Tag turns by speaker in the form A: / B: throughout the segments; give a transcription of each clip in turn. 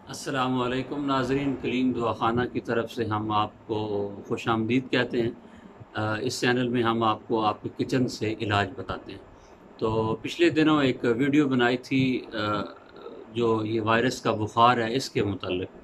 A: अस्सलामुअलैकुम नाज़रीन, कलीम दुआखाना की तरफ से हम आपको खुशामदीद कहते हैं। इस चैनल में हम आपको आपके किचन से इलाज बताते हैं। तो पिछले दिनों एक वीडियो बनाई थी जो ये वायरस का बुखार है इसके मुतल्लिक़।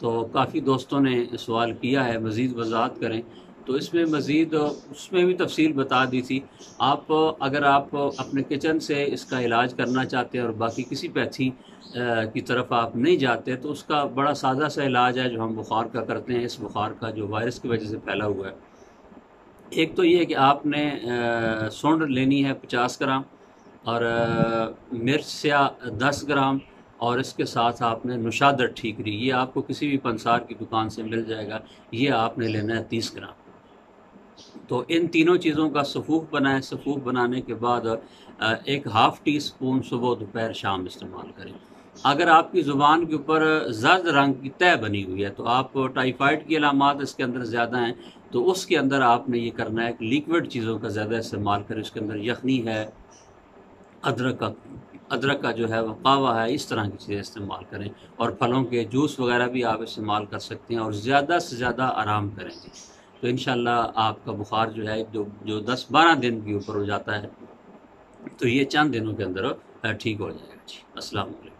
A: तो काफ़ी दोस्तों ने सवाल किया है मज़ीद वज़ाहत करें, तो इसमें मज़ीद उसमें भी तफ़सील बता दी थी। अगर आप अपने किचन से इसका इलाज करना चाहते हैं और बाकी किसी पैथी की तरफ आप नहीं जाते, तो उसका बड़ा सादा सा इलाज है जो हम बुखार का करते हैं, इस बुखार का जो वायरस की वजह से फैला हुआ है। एक तो ये है कि आपने सूंड लेनी है 50 ग्राम और मिर्च या 10 ग्राम, और इसके साथ आपने नुशादर ठीकरी, ये आपको किसी भी पंसार की दुकान से मिल जाएगा, ये आपने लेना है 30 ग्राम। तो इन तीनों चीज़ों का सफ़ूफ बनाएं। सफ़ूफ बनाने के बाद एक हाफ़ टी स्पून सुबह दोपहर शाम इस्तेमाल करें। अगर आपकी ज़ुबान के ऊपर ज़र्द रंग की तह बनी हुई है, तो आप टाइफाइड की अलामात इसके अंदर ज़्यादा हैं, तो उसके अंदर आपने ये करना है कि लिक्विड चीज़ों का ज़्यादा इस्तेमाल करें। उसके अंदर यखनी है, अदरक का जो है वो कहवा है, इस तरह की चीज़ें इस्तेमाल करें। और फलों के जूस वगैरह भी आप इस्तेमाल कर सकते हैं और ज़्यादा से ज़्यादा आराम करेंगे तो इंशाल्लाह आपका बुखार जो है जो 10-12 दिन के ऊपर हो जाता है, तो ये चंद दिनों के अंदर ठीक हो जाएगा जी। अस्सलाम वालेकुम।